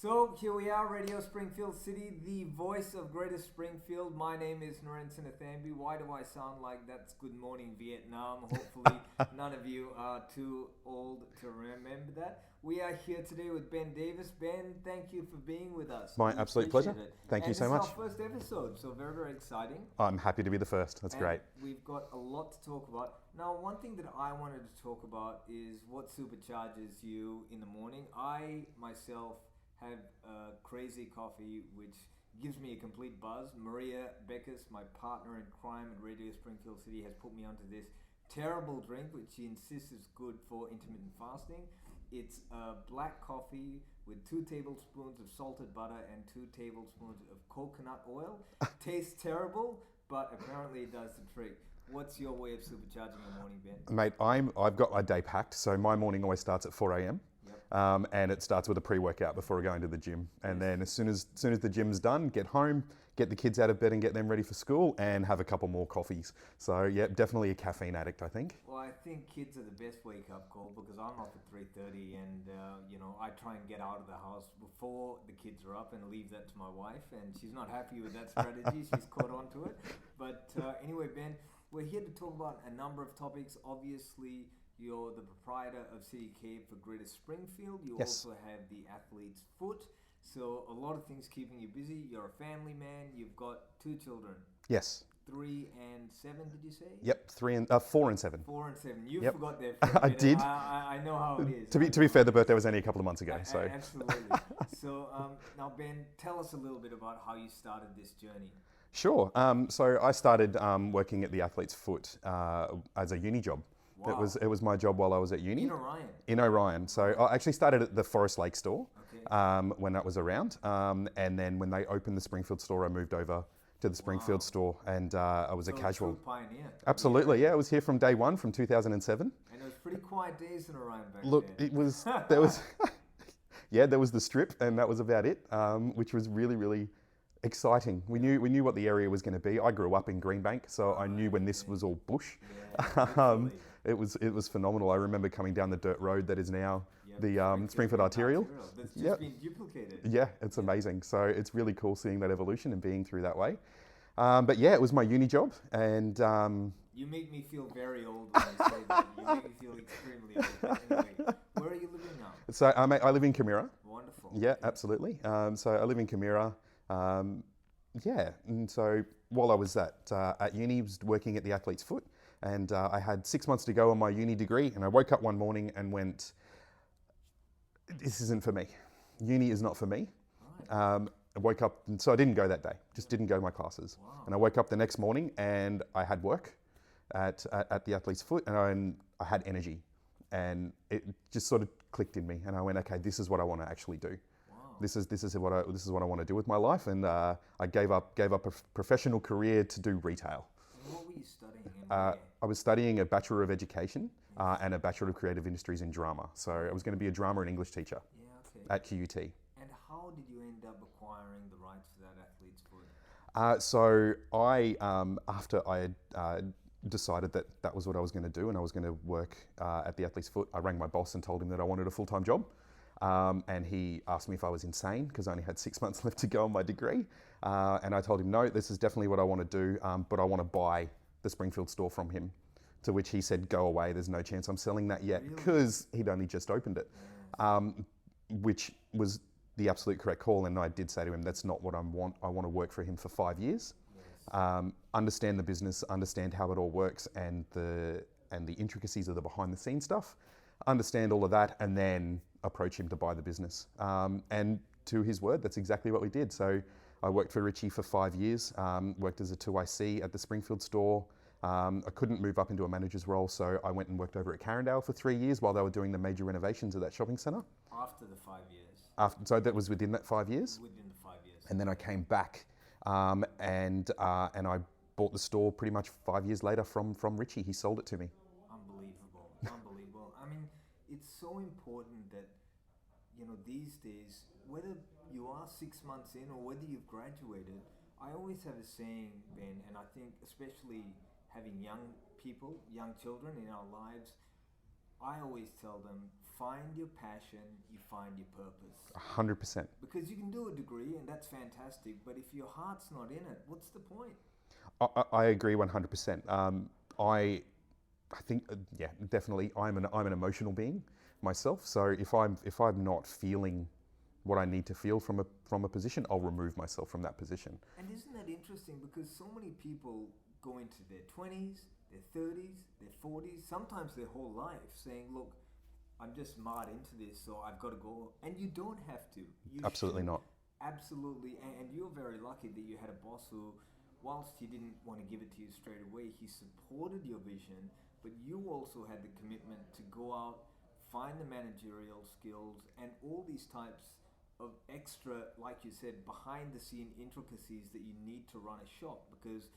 So here we are, Radio Springfield City, the voice of Greater Springfield. My name is Naren Sinnathamby. Why do I sound like that's Good Morning Vietnam? Hopefully none of you are too old to remember that. We are here today with Ben Davis. Ben, thank you for being with us. My absolute pleasure. Thank you so much. This is our first episode, so very, very exciting. I'm happy to be the first. That's great. We've got a lot to talk about. Now, one thing that I wanted to talk about is what supercharges you in the morning. I, myself, have crazy coffee, which gives me a complete buzz. Maria Beckus, my partner in crime at Radio Springfield City, has put me onto this terrible drink, which she insists is good for intermittent fasting. It's black coffee with 2 tablespoons of salted butter and 2 tablespoons of coconut oil. Tastes terrible, but apparently it does the trick. What's your way of supercharging your morning, Ben? Mate, I've got my day packed, so my morning always starts at 4 a.m. And it starts with a pre-workout before going to the gym. And then as soon as the gym's done, get home, get the kids out of bed and get them ready for school, and have a couple more coffees. So yeah, definitely a caffeine addict, I think. Well, I think kids are the best wake-up call because I'm up at 3:30 and I try and get out of the house before the kids are up and leave that to my wife, and she's not happy with that strategy. She's caught on to it. But anyway, Ben, we're here to talk about a number of topics. Obviously, you're the proprietor of City Cave for Greater Springfield. You Yes. also have the Athlete's Foot. So a lot of things keeping you busy. You're a family man. You've got 2 children. Yes. 3 and 7, did you say? Yep. 4 and 7. 4 and 7. You Yep. forgot there for a I minute. did. I know how it is. To be fair, the birthday was only a couple of months ago. So Absolutely. So now, Ben, tell us a little bit about how you started this journey. sure. So I started working at the Athlete's Foot as a uni job. Wow. It was my job while I was at uni. In Orion. In Orion. So I actually started at the Forest Lake store Okay. when that was around. And then when they opened the Springfield store, I moved over to the Springfield store, and I was a So casual. true pioneer. Absolutely, yeah. I was here from day one, from 2007. And it was pretty quiet days in Orion back Look, then. it was, there was, yeah, there was the strip, and that was about it, which was really, really exciting. We knew what the area was going to be. I grew up in Greenbank, so I knew when this was all bush. Yeah, It was phenomenal. I remember coming down the dirt road that is now Yep, the Springfield Arterial. That's just Yep. been duplicated. Yeah, it's amazing. So it's really cool seeing that evolution and being through that way. But yeah, it was my uni job, and You make me feel very old when you say that. You make me feel extremely old. But anyway, where are you living now? so I live in Camira. Wonderful. Yeah, Okay. absolutely. So I live in Camira. Yeah, and so while I was at uni, I was working at the Athlete's Foot, and I had 6 months to go on my uni degree, and I woke up one morning and went, "This isn't for me. Uni is not for me." Right. I woke up, and so I didn't go that day. Just didn't go to my classes. Wow. And I woke up the next morning, and I had work at the Athlete's Foot, and I had energy, and it just sort of clicked in me, and I went, "Okay, this is what I want to actually do. Wow. This is what I want to do with my life." And I gave up a professional career to do retail. And what were you studying? And I was studying a Bachelor of Education and a Bachelor of Creative Industries in drama. So I was going to be a drama and English teacher yeah, okay. at QUT. And how did you end up acquiring the rights to that Athlete's Foot? So I, after I had decided that was what I was going to do and I was going to work at the Athlete's Foot, I rang my boss and told him that I wanted a full-time job. And he asked me if I was insane because I only had 6 months left to go on my degree. And I told him, no, this is definitely what I want to do, but I want to buy the Springfield store from him. To which he said, go away, there's no chance I'm selling that yet, because he'd only just opened it, which was the absolute correct call. And I did say to him, that's not what I want. I want to work for him for 5 years, understand the business, understand how it all works, and the intricacies of the behind the scenes stuff, understand all of that, and then approach him to buy the business. And to his word, that's exactly what we did. So I worked for Richie for 5 years, worked as a 2IC at the Springfield store. I couldn't move up into a manager's role, so I went and worked over at Carindale for 3 years while they were doing the major renovations of that shopping centre. After the 5 years? So that was within that 5 years. Within the 5 years. And then I came back and I bought the store pretty much 5 years later from Richie. He sold it to me. Unbelievable. Unbelievable. I mean, it's so important that, these days, whether you are 6 months in or whether you've graduated, I always have a saying, Ben, and I think especially having young people, young children in our lives, I always tell them, find your passion, you find your purpose. 100%. Because you can do a degree and that's fantastic, but if your heart's not in it, what's the point? I agree 100%. I think, yeah, definitely. I'm an emotional being myself. So if I'm not feeling what I need to feel from a position, I'll remove myself from that position. And isn't that interesting? Because so many people go into their 20s, their 30s, their 40s, sometimes their whole life, saying, "Look, I'm just marred into this, so I've got to go." And you don't have to. You Absolutely should. not. Absolutely. And you're very lucky that you had a boss who, whilst he didn't want to give it to you straight away, he supported your vision, but you also had the commitment to go out, find the managerial skills, and all these types of extra, like you said, behind the scene intricacies that you need to run a shop. Because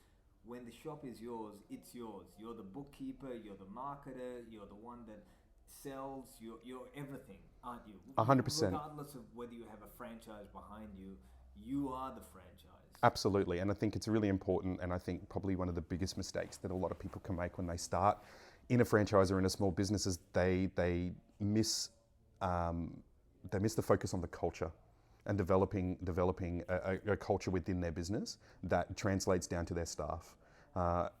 when the shop is yours, it's yours. You're the bookkeeper, you're the marketer, you're the one that sells, you're everything, aren't you? 100%. Regardless of whether you have a franchise behind you, you are the franchise. Absolutely, and I think it's really important, and I think probably one of the biggest mistakes that a lot of people can make when they start in a franchise or in a small business is they miss the focus on the culture and developing a culture within their business that translates down to their staff,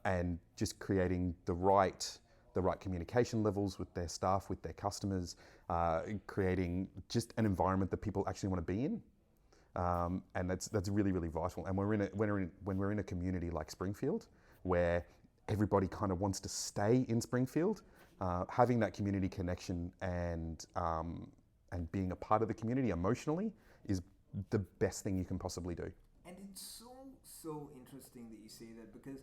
and just creating the right communication levels with their staff, with their customers, creating just an environment that people actually want to be in. And that's really, really vital. And when we're in a community like Springfield, where everybody kind of wants to stay in Springfield, having that community connection and being a part of the community emotionally is the best thing you can possibly do. And it's so interesting that you say that, because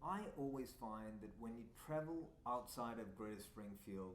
I always find that when you travel outside of Greater Springfield,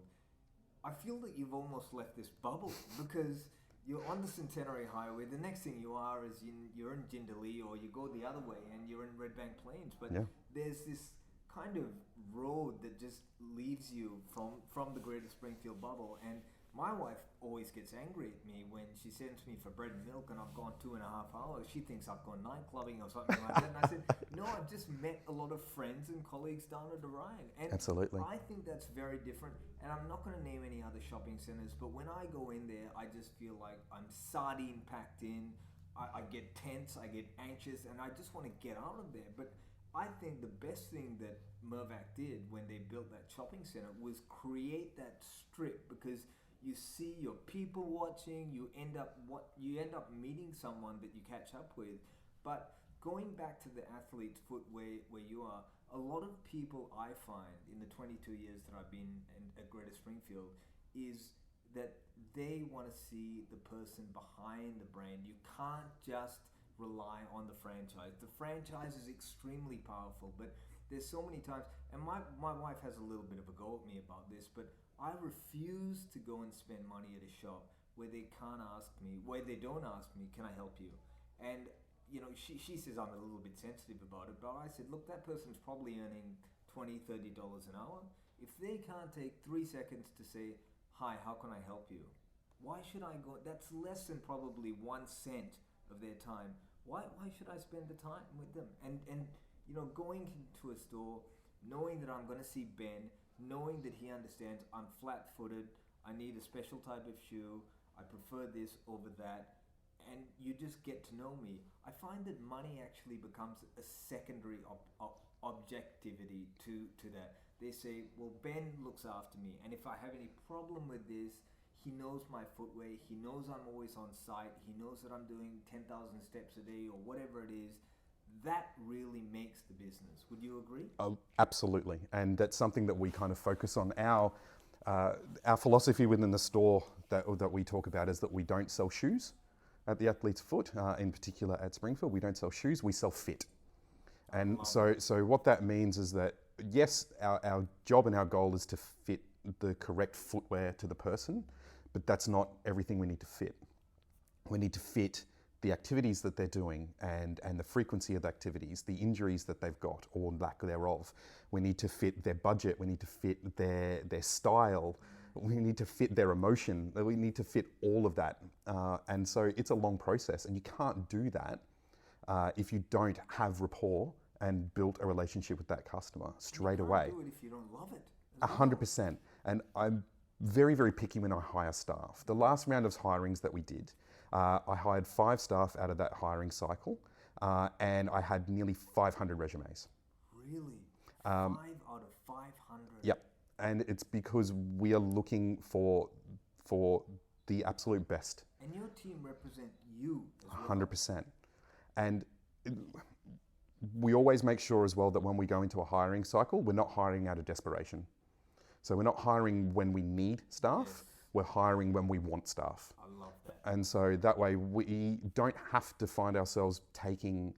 I feel that you've almost left this bubble, because you're on the Centenary Highway. The next thing you are is you're in Jindalee, or you go the other way and you're in Red Bank Plains. But Yeah. there's this kind of road that just leaves you from the Greater Springfield bubble. And my wife always gets angry at me when she sends me for bread and milk and I've gone 2.5 hours. She thinks I've gone night clubbing or something like that. And I said, no, I've just met a lot of friends and colleagues down at Orion. And Absolutely. I think that's very different. And I'm not going to name any other shopping centers, but when I go in there, I just feel like I'm sardine packed in. I get tense, I get anxious, and I just want to get out of there. But I think the best thing that Mirvac did when they built that shopping center was create that strip, because you see your people watching, you end up meeting someone that you catch up with. But going back to the athlete's foot where you are, a lot of people I find in the 22 years that I've been at Greater Springfield is that they want to see the person behind the brand. You can't just rely on the franchise. The franchise is extremely powerful, but there's so many times, and my wife has a little bit of a go at me about this, but I refuse to go and spend money at a shop where they don't ask me, can I help you? And she says I'm a little bit sensitive about it, but I said, look, that person's probably earning $20, $30 an hour. If they can't take 3 seconds to say, hi, how can I help you? Why should I go? That's less than probably 1 cent of their time. Why should I spend the time with them? And going into a store, knowing that I'm going to see Ben, knowing that he understands I'm flat-footed, I need a special type of shoe, I prefer this over that, and you just get to know me. I find that money actually becomes a secondary objectivity to that. They say, well, Ben looks after me, and if I have any problem with this, he knows my footwear, he knows I'm always on site, he knows that I'm doing 10,000 steps a day or whatever it is. That really makes the business. Would you agree? Oh, absolutely, and that's something that we kind of focus on. Our philosophy within the store that we talk about is that we don't sell shoes at the Athlete's Foot. In particular at Springfield, we don't sell shoes, we sell fit. And so what that means is that, yes, our job and our goal is to fit the correct footwear to the person, but that's not everything we need to fit. We need to fit the activities that they're doing and the frequency of the activities, the injuries that they've got or lack thereof. We need to fit their budget, we need to fit their style, we need to fit their emotion, we need to fit all of that. And so it's a long process, and you can't do that if you don't have rapport and build a relationship with that customer straight away. You can't do it if you don't love it. 100%. And I'm very, very picky when I hire staff. The last round of hirings that we did, I hired 5 staff out of that hiring cycle, and I had nearly 500 resumes. Really? 5 out of 500? Yep. And it's because we are looking for the absolute best. And your team represent you as well. 100%. And we always make sure as well that when we go into a hiring cycle, we're not hiring out of desperation. So we're not hiring when we need staff, Yes. we're hiring when we want staff. I love that. And so that way we don't have to find ourselves taking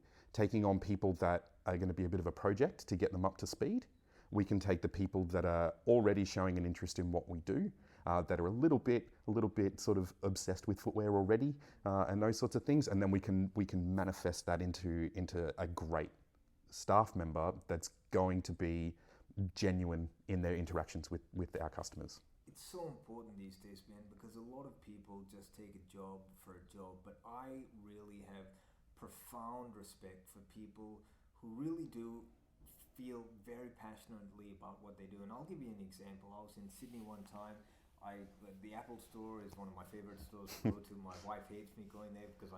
on people that are going to be a bit of a project to get them up to speed. We can take the people that are already showing an interest in what we do, that are a little bit sort of obsessed with footwear already, and those sorts of things, and then we can manifest that into a great staff member that's going to be genuine in their interactions with our customers. It's so important these days, man, because a lot of people just take a job for a job, but I really have profound respect for people who really do feel very passionately about what they do. And I'll give you an example. I was in Sydney one time. The Apple store is one of my favorite stores to go to. My wife hates me going there because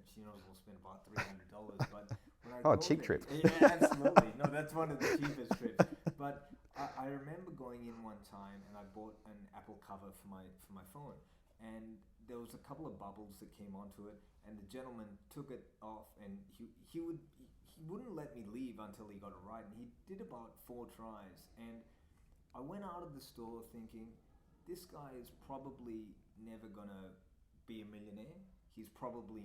she knows I'll spend about $300. But when I cheap trip. Yeah, absolutely. No, that's one of the cheapest trips. But I remember going in one time and I bought an Apple cover for my phone, and there was a couple of bubbles that came onto it, and the gentleman took it off, and he wouldn't let me leave until he got it right, and he did about 4 tries, and I went out of the store thinking, this guy is probably never gonna be a millionaire. He's probably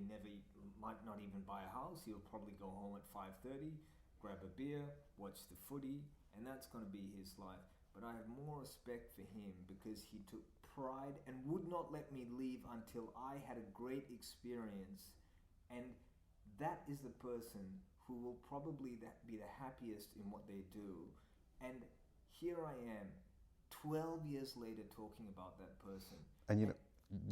might not even buy a house. He'll probably go home at 5:30, grab a beer, watch the footy, and that's gonna be his life. But I have more respect for him because he took pride and would not let me leave until I had a great experience. And that is the person who will probably be the happiest in what they do. And here I am, 12 years later, talking about that person. And you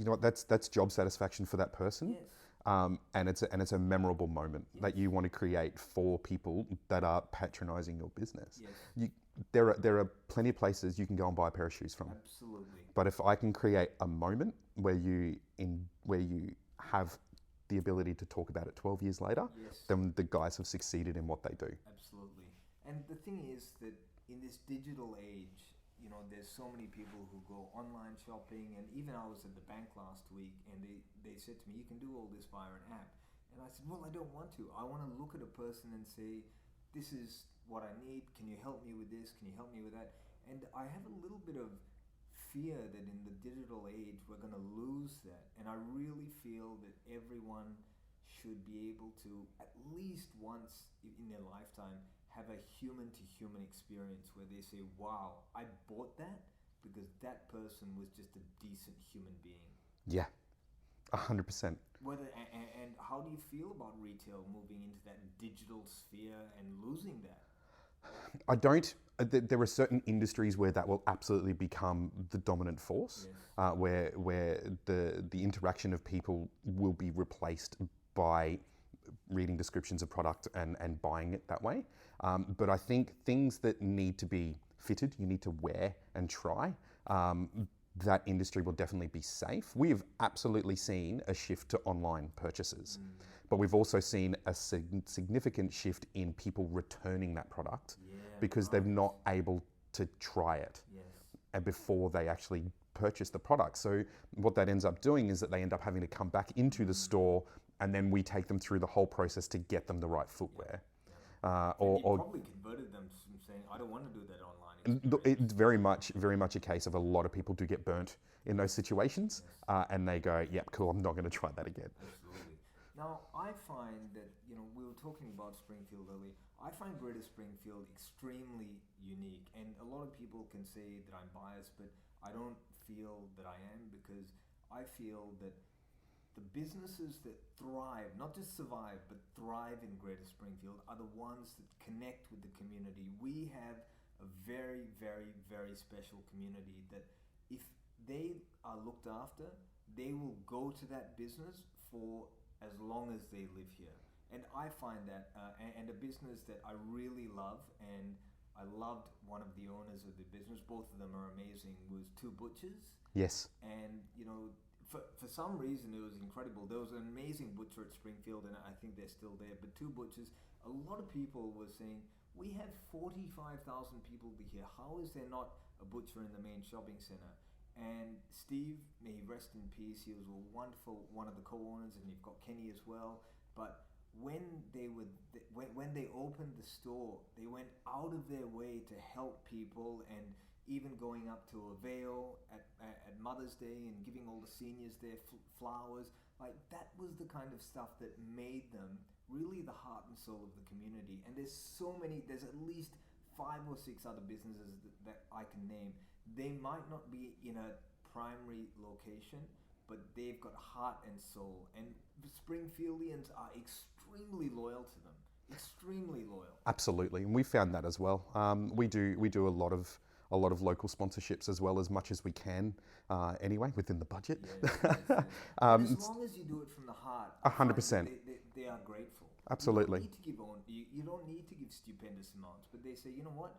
know what? That's job satisfaction for that person. Yes. And it's a memorable moment that you want to create for people that are patronising your business. Yes. There are plenty of places you can go and buy a pair of shoes from. Absolutely. But if I can create a moment where you have the ability to talk about it 12 years later, Yes. then the guys have succeeded in what they do. Absolutely. And the thing is that in this digital age, there's so many people who go online shopping, and even I was at the bank last week and they said to me, you can do all this via an app. And I said, well, I don't want to. I want to look at a person and say, this is what I need. Can you help me with this? Can you help me with that? And I have a little bit of fear that in the digital age, we're going to lose that. And I really feel that everyone should be able to, at least once in their lifetime, have a human-to-human experience where they say, wow, I bought that because that person was just a decent human being. Yeah, 100%. And how do you feel about retail moving into that digital sphere and losing that? I don't. There are certain industries where that will absolutely become the dominant force, Yes. where the interaction of people will be replaced by reading descriptions of product and buying it that way. But I think things that need to be fitted, you need to wear and try, that industry will definitely be safe. We have absolutely seen a shift to online purchases, but we've also seen a significant shift in people returning that product because they're not able to try it before they actually purchase the product. So what that ends up doing is that they end up having to come back into the store, and then we take them through the whole process to get them the right footwear. You probably converted them from saying, I don't want to do that online. It's very much a case of a lot of people do get burnt in those situations, and they go, yep, cool, I'm not going to try that again. Absolutely. Now, I find that, we were talking about Springfield earlier. I find Greater Springfield extremely unique, and a lot of people can say that I'm biased, but I don't feel that I am, because I feel that the businesses that thrive, not just survive, but thrive in Greater Springfield are the ones that connect with the community. We have a very, very, very special community that if they are looked after, they will go to that business for as long as they live here. And I find that, and a business that I really love, and I loved one of the owners of the business. Both of them are amazing. Was two butchers. Yes. And for some reason it was incredible. There was an amazing butcher at Springfield, and I think they're still there. But two butchers. A lot of people were saying, we have 45,000 people here. How is there not a butcher in the main shopping center? And Steve, may he rest in peace, he was a wonderful one of the co-owners, and you've got Kenny as well. But when they opened the store, they went out of their way to help people, and even going up to a veil at Mother's Day and giving all the seniors their flowers. Like, that was the kind of stuff that made them really the heart and soul of the community. And there's at least 5 or 6 other businesses that I can name. They might not be in a primary location, but they've got heart and soul. And the Springfieldians are extremely loyal to them. Extremely loyal. Absolutely, and we found that as well. We do a lot of local sponsorships as well, as much as we can, anyway, within the budget. Yes. As long as you do it from the heart, 100%. They are grateful. Absolutely. You don't need to give stupendous amounts, but they say, you know what,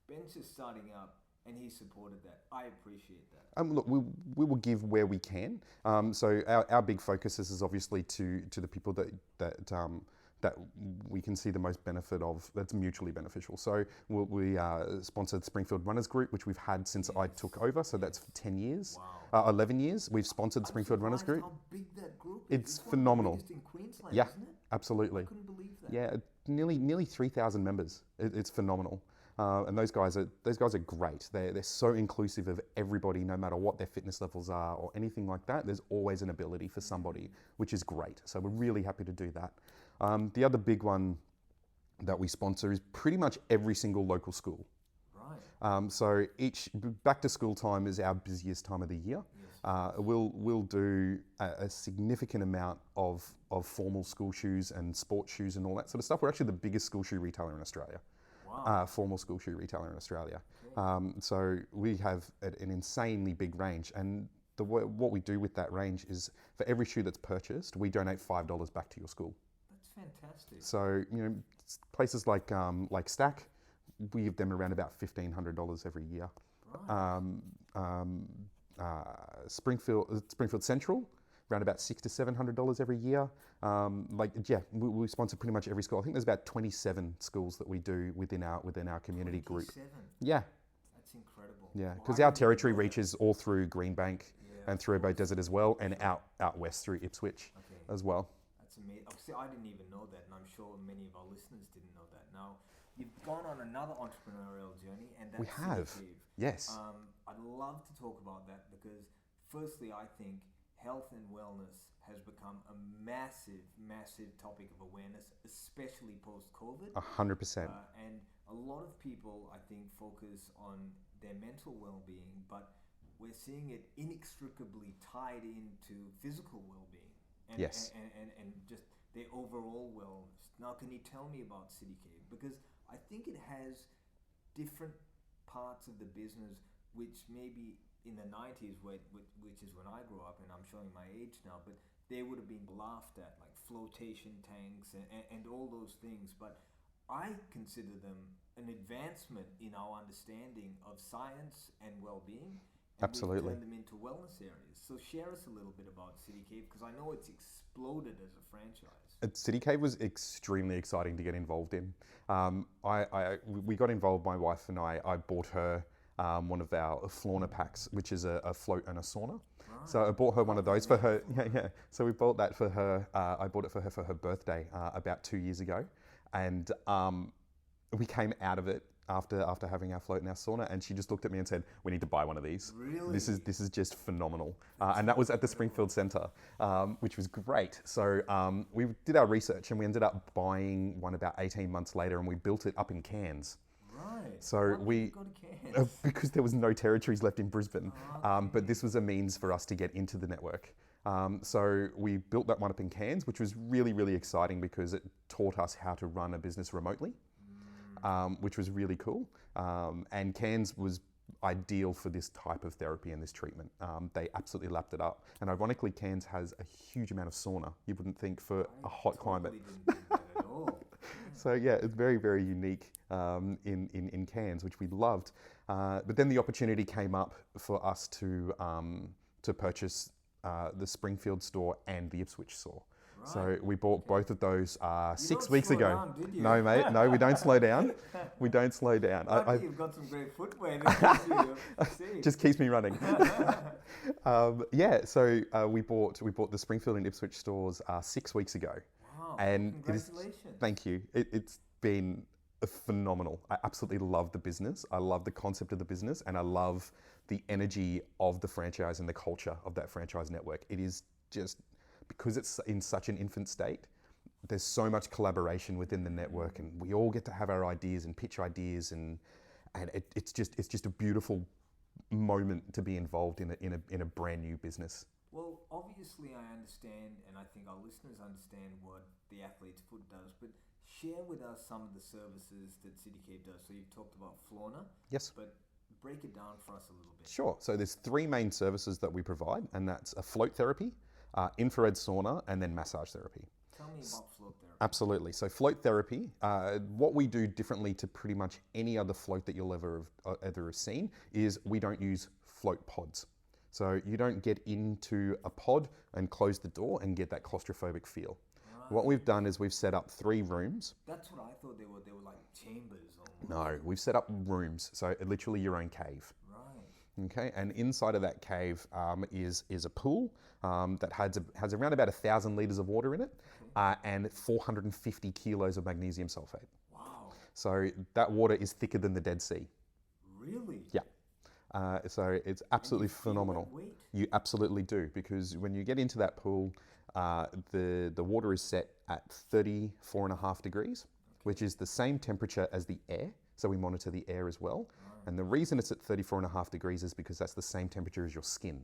Ben's just starting up, and he supported that. I appreciate that. Look, we will give where we can. So our big focus is obviously to the people that we can see the most benefit of, that's mutually beneficial. So we sponsored Springfield Runners Group, which we've had since I took over. So that's 10 years, wow. 11 years. We've sponsored Springfield Runners Group. How big that group is. It's phenomenal. One of the biggest in Queensland, Yeah, isn't it? absolutely. I couldn't believe that. Yeah, nearly 3,000 members. It's phenomenal. And those guys are great. They're so inclusive of everybody, no matter what their fitness levels are or anything like that. There's always an ability for somebody, which is great. So we're really happy to do that. The other big one that we sponsor is pretty much every single local school. Right. So each back to school time is our busiest time of the year. Yes. We'll do a significant amount of formal school shoes and sports shoes and all that sort of stuff. We're actually the biggest school shoe retailer in Australia. Wow. Formal school shoe retailer in Australia. Okay. So we have an insanely big range, and what we do with that range is, for every shoe that's purchased, we donate $5 back to your school. That's fantastic. So places like Stack, we give them around about $1,500 every year. Right. Springfield Central, around about $600 to $700 every year. We sponsor pretty much every school. I think there's about 27 schools that we do within our community 27. group. Yeah. That's incredible. Yeah, because our territory reaches all through Greenbank and through Bow Desert as well, and out west through Ipswich as well. That's amazing. See, I didn't even know that, and I'm sure many of our listeners didn't know that. Now, you've gone on another entrepreneurial journey, and that's We have. City Cave. Yes. I'd love to talk about that because, firstly, I think health and wellness has become a massive, massive topic of awareness, especially post-COVID. 100%. And a lot of people, I think, focus on their mental well-being, but we're seeing it inextricably tied into physical well-being and, Yes. and just their overall wellness. Now, can you tell me about City Cave? Because I think it has different parts of the business which maybe in the 90s, which is when I grew up, and I'm showing my age now, but they would have been laughed at, like flotation tanks and all those things. But I consider them an advancement in our understanding of science and well-being. And Absolutely. we've turned them into wellness areas. So share us a little bit about City Cave, because I know it's exploded as a franchise. City Cave was extremely exciting to get involved in. We got involved, my wife and I bought her one of our Florna packs, which is a float and a sauna. Right. So I bought her one of those for her. Yeah. So we bought that for her. I bought it for her birthday about 2 years ago, and we came out of it after having our float and our sauna, and she just looked at me and said, "We need to buy one of these. Really? This is just phenomenal." And that was at the Springfield Centre, which was great. So we did our research, and we ended up buying one about 18 months later, and we built it up in Cairns. Right. So Why did you go to Cairns? because there was no territories left in Brisbane, but this was a means for us to get into the network. So we built that one up in Cairns, which was really, really exciting because it taught us how to run a business remotely, which was really cool. And Cairns was ideal for this type of therapy and this treatment. They absolutely lapped it up. And ironically, Cairns has a huge amount of sauna. You wouldn't think for a hot climate. Didn't think that at all. So yeah, it's very, very unique in Cairns, which we loved. But then the opportunity came up for us to purchase the Springfield store and the Ipswich store. Right. So we bought both of those You 6 don't weeks slow ago. down, did you? No, mate. No, we don't slow down. We don't slow down. Lucky you've got some great footwear that keeps you safe. Just keeps me running. Yeah, so we bought the Springfield and Ipswich stores 6 weeks ago. Wow, And congratulations. Thank you. It's been phenomenal. I absolutely love the business. I love the concept of the business, and I love the energy of the franchise and the culture of that franchise network. It is just, because it's in such an infant state, there's so much collaboration within the network, and we all get to have our ideas and pitch ideas, and it's just a beautiful moment to be involved in a brand new business. Well, obviously I understand, and I think our listeners understand what the Athlete's Foot does, but share with us some of the services that CityCape does. So you've talked about Florna. Yes. But break it down for us a little bit. Sure. So there's 3 main services that we provide, and that's a float therapy, infrared sauna, and then massage therapy. Tell me about float therapy. Absolutely. So float therapy, what we do differently to pretty much any other float that you'll ever have seen is we don't use float pods. So you don't get into a pod and close the door and get that claustrophobic feel. Right. What we've done is we've set up 3 rooms. That's what I thought they were. They were like chambers almost. No, we've set up rooms. So literally your own cave. Right. Okay, and inside of that cave is a pool that has around about 1,000 litres of water in it, and 450 kilos of magnesium sulfate. Wow. So that water is thicker than the Dead Sea. Really? Yeah. So it's absolutely phenomenal. You absolutely do, because when you get into that pool, the water is set at 34.5 degrees, which is the same temperature as the air. So we monitor the air as well. And the reason it's at 34.5 degrees is because that's the same temperature as your skin.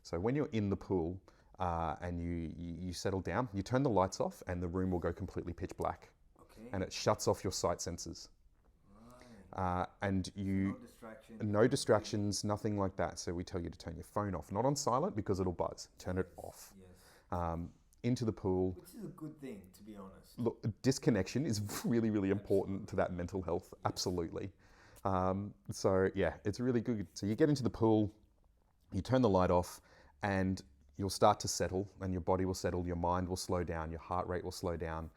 So when you're in the pool and you settle down, you turn the lights off and the room will go completely pitch black. Okay. And it shuts off your sight sensors. And No distractions, nothing like that. So we tell you to turn your phone off, not on silent because it'll buzz. Turn it off. Yes. Into the pool. Which is a good thing, to be honest. Look, disconnection is really, really important to that mental health. Absolutely. So yeah, it's really good. So you get into the pool, you turn the light off, and you'll start to settle, and your body will settle, your mind will slow down, your heart rate will slow down,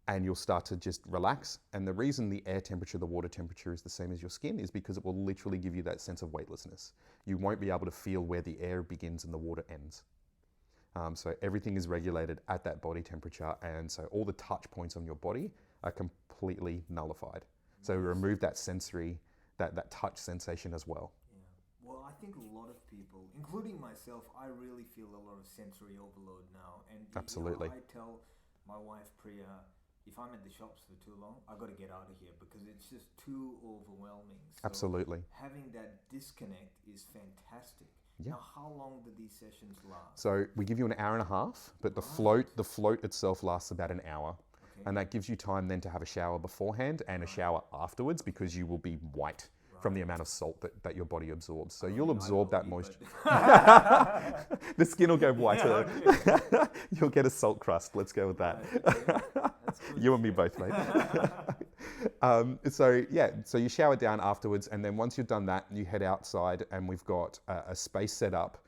and you'll start to just relax. And the reason the air temperature, the water temperature is the same as your skin is because it will literally give you that sense of weightlessness. You won't be able to feel where the air begins and the water ends. So everything is regulated at that body temperature, and so all the touch points on your body are completely nullified. So we remove that sensory, that touch sensation as well. Yeah. Well, I think a lot of people, including myself, I really feel a lot of sensory overload now. And Absolutely. I tell my wife Priya, if I'm at the shops for too long, I've got to get out of here because it's just too overwhelming. So Absolutely. having that disconnect is fantastic. Yeah. Now, how long do these sessions last? So we give you an hour and a half, but the float itself lasts about an hour. And that gives you time then to have a shower beforehand and a shower afterwards, because you will be white from the amount of salt that your body absorbs. So you'll absorb that moisture. The skin will go whiter. You'll get a salt crust. Let's go with that. You and me both, mate. So you shower down afterwards, and then once you've done that, you head outside, and we've got a space set up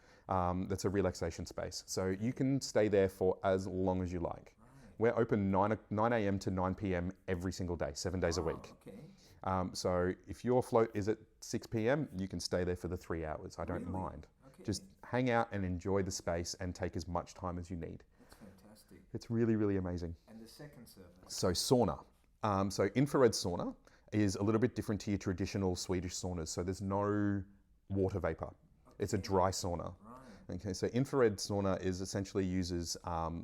that's a relaxation space. So you can stay there for as long as you like. We're open 9 a.m. to 9 p.m. every single day, 7 days a week. Okay. So if your float is at 6 p.m., you can stay there for the 3 hours. I don't mind. Okay. Just hang out and enjoy the space and take as much time as you need. That's fantastic. It's really, really amazing. And the second service? So sauna. So infrared sauna is a little bit different to your traditional Swedish saunas. So there's no water vapor. Okay. It's a dry sauna. Okay, so infrared sauna essentially uses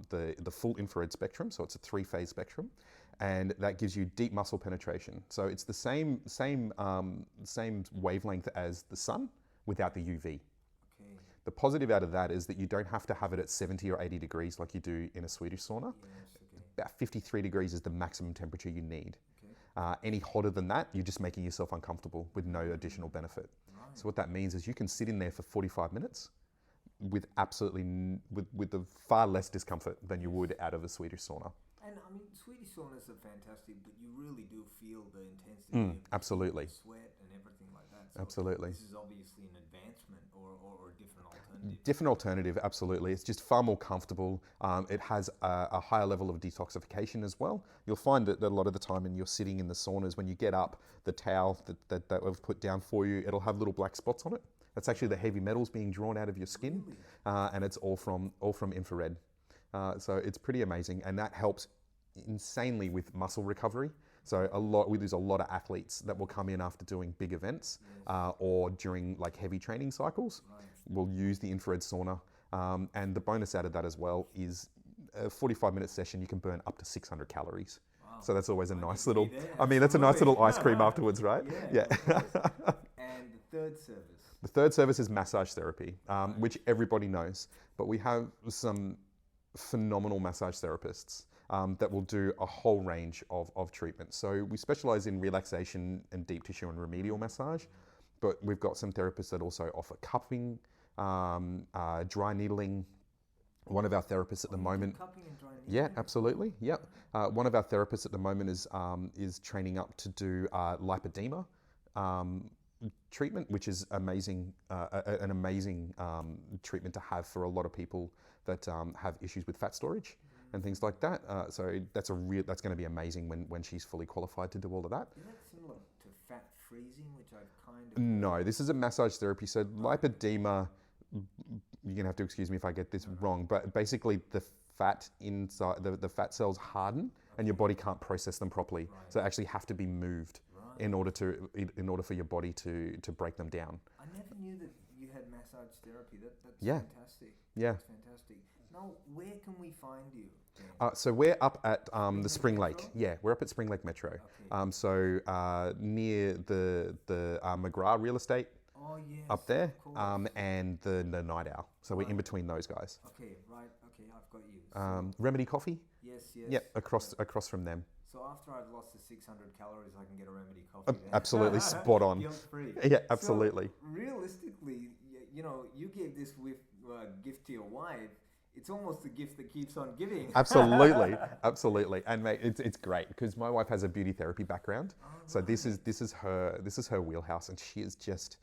the full infrared spectrum, so it's a 3-phase spectrum, and that gives you deep muscle penetration. So it's the same wavelength as the sun without the UV. Okay. The positive out of that is that you don't have to have it at 70 or 80 degrees like you do in a Swedish sauna. Yes, okay. About 53 degrees is the maximum temperature you need. Okay. Any hotter than that, you're just making yourself uncomfortable with no additional benefit. Right. So what that means is you can sit in there for 45 minutes with absolutely with the far less discomfort than you would out of a Swedish sauna. And I mean, Swedish saunas are fantastic, but you really do feel the intensity of Absolutely. the sweat and everything like that. So Absolutely. this is obviously an advancement or a different alternative. Different alternative, absolutely. It's just far more comfortable. It has a higher level of detoxification as well. You'll find that a lot of the time when you're sitting in the saunas, when you get up, the towel that we've put down for you, it'll have little black spots on it. That's actually the heavy metals being drawn out of your skin, and it's all from infrared. So it's pretty amazing, and that helps insanely with muscle recovery. So we lose a lot of athletes that will come in after doing big events or during like heavy training cycles. We'll use the infrared sauna, and the bonus out of that as well is a 45-minute session. You can burn up to 600 calories. Wow. So that's always a nice little. I mean, that's a nice little ice cream afterwards, right? Yeah. And the third service. The third service is massage therapy, which everybody knows, but we have some phenomenal massage therapists that will do a whole range of treatments. So we specialize in relaxation and deep tissue and remedial massage, but we've got some therapists that also offer cupping, dry needling. One of our therapists at the moment. Cupping and dry needling? Yeah, absolutely. Yep. One of our therapists at the moment is training up to do lipedema treatment, which is amazing, an amazing treatment to have for a lot of people that have issues with fat storage and things like that. So that's going to be amazing when she's fully qualified to do all of that. Is that similar to fat freezing, which I've kind of... No, this is a massage therapy. So lipedema, you're going to have to excuse me if I get this wrong, but basically the fat inside, the fat cells harden and your body can't process them properly. So they actually have to be moved in order for your body to break them down. I never knew that you had massage therapy. That's fantastic. Yeah. That's fantastic. Now, where can we find you? So we're up at the Spring Lake. Yeah, we're up at Spring Lake Metro. Okay. So near the McGrath Real Estate. Oh, yes, up there, and the Night Owl. So we're in between those guys. Okay, right. Okay, I've got you. Remedy Coffee. Yes. Yep, across from them. So after I've lost the 600 calories, I can get a Remedy Coffee. Absolutely, spot on. Guilt-free. Yeah, absolutely. So realistically, you gave this gift to your wife. It's almost a gift that keeps on giving. Absolutely. And mate, it's great because my wife has a beauty therapy background. So this is her wheelhouse, and she is just.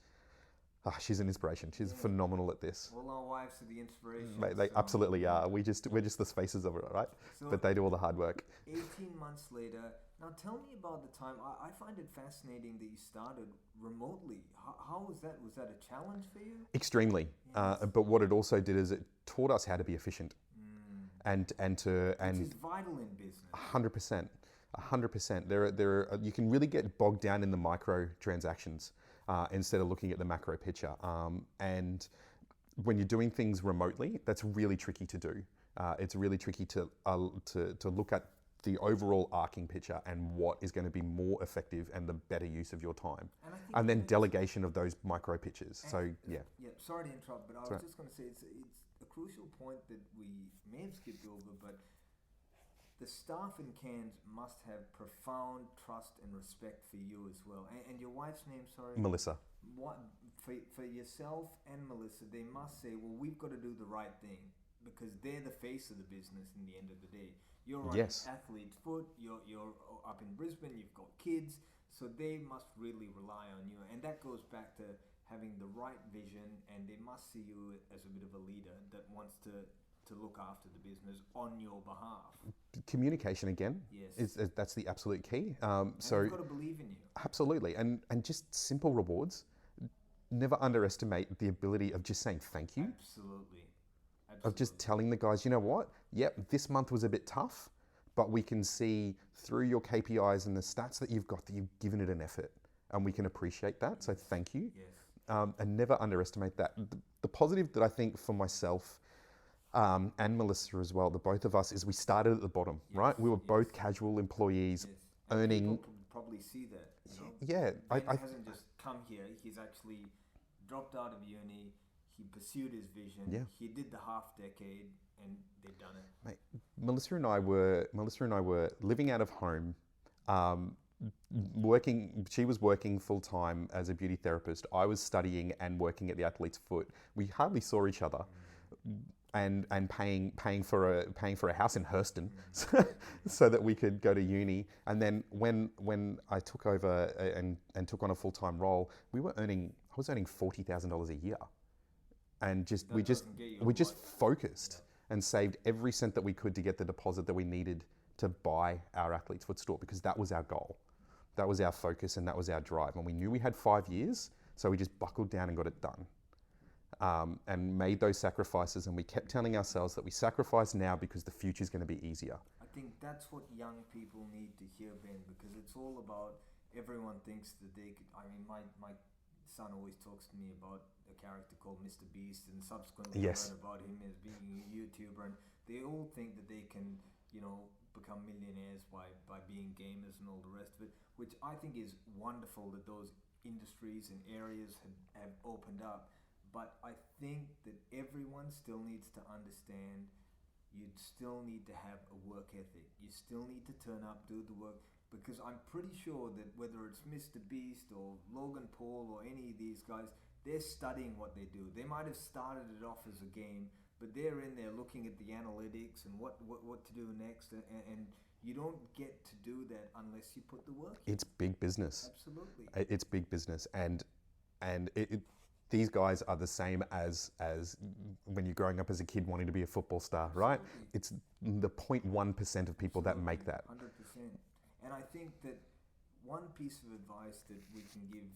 She's an inspiration. She's phenomenal at this. All our wives are the inspiration. Mate, they absolutely are. We're just the spaces of it, right? So but they do all the hard work. 18 months later. Now tell me about the time. I find it fascinating that you started remotely. How was that? Was that a challenge for you? Extremely. Yes. But what it also did is it taught us how to be efficient. And which is vital in business. 100%. There are, you can really get bogged down in the micro transactions. Instead of looking at the macro picture. And when you're doing things remotely, that's really tricky to do. It's really tricky to look at the overall arcing picture and what is going to be more effective and the better use of your time. And then delegation of those micro pictures. So, yeah. Yeah, sorry to interrupt, but I was just going to say it's a crucial point that we may have skipped over, but the staff in Cairns must have profound trust and respect for you as well. And your wife's name, sorry? Melissa. For yourself and Melissa, they must say, well, we've got to do the right thing because they're the face of the business in the end of the day. You're on athlete's foot, you're up in Brisbane, you've got kids, so they must really rely on you. And that goes back to having the right vision, and they must see you as a bit of a leader that wants to look after the business on your behalf. Communication again, that's the absolute key. So they've got to believe in you. Absolutely, and just simple rewards. Never underestimate the ability of just saying thank you. Absolutely. Of just telling the guys, you know what? Yep, this month was a bit tough, but we can see through your KPIs and the stats that you've got that you've given it an effort, and we can appreciate that. So thank you. Yes. And never underestimate that. The positive that I think for myself. And Melissa as well, the both of us, is we started at the bottom, right? We were both casual employees earning... People can probably see that, you know? Yeah. Ben hasn't just come here, he's actually dropped out of uni, he pursued his vision, he did the half decade, and they've done it. Mate, Melissa and I were living out of home, she was working full-time as a beauty therapist. I was studying and working at the Athlete's Foot. We hardly saw each other. and paying for a house in Hurston so that we could go to uni. And then when I took over and took on a full-time role, I was earning $40,000 a year, and we just focused and saved every cent that we could to get the deposit that we needed to buy our Athlete's Foot store, because that was our goal. That was our focus and that was our drive. And we knew we had 5 years, so we just buckled down and got it done. And made those sacrifices, and we kept telling ourselves that we sacrifice now because the future is going to be easier. I think that's what young people need to hear, Ben, because it's all about, everyone thinks that they could, I mean, my son always talks to me about a character called Mr. Beast, and subsequently Yes. learn about him as being a YouTuber, and they all think that they can, become millionaires by being gamers and all the rest of it, which I think is wonderful that those industries and areas have opened up. But I think that everyone still needs to understand you still need to have a work ethic. You still need to turn up, do the work, because I'm pretty sure that whether it's Mr. Beast or Logan Paul or any of these guys, they're studying what they do. They might have started it off as a game, but they're in there looking at the analytics and what to do next, and you don't get to do that unless you put the work in. It's big business. Absolutely. It's big business, and these guys are the same as when you're growing up as a kid wanting to be a football star, right? Absolutely. It's the 0.1% of people that make that. 100%. And I think that one piece of advice that we can give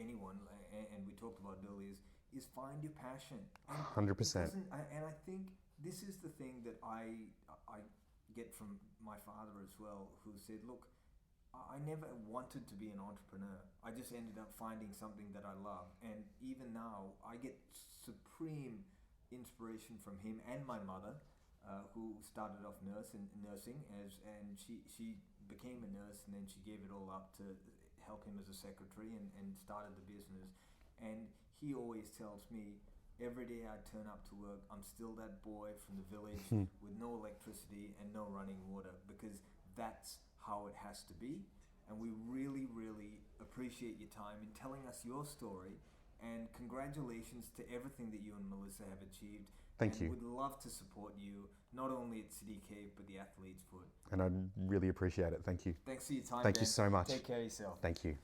anyone, and we talked about it earlier, is find your passion. 100%. And I think this is the thing that I get from my father as well, who said, look, I never wanted to be an entrepreneur. I just ended up finding something that I love. And even now, I get supreme inspiration from him and my mother, who started off nursing, and she became a nurse, and then she gave it all up to help him as a secretary and started the business. And he always tells me, every day I turn up to work, I'm still that boy from the village with no electricity and no running water, because that's how it has to be. And we really, really appreciate your time in telling us your story, and congratulations to everything that you and Melissa have achieved. Thank you. We'd love to support you, not only at City Cave, but the Athlete's Foot. And I really appreciate it. Thank you. Thanks for your time, Thank Ben. you so much. Take care of yourself. Thank you.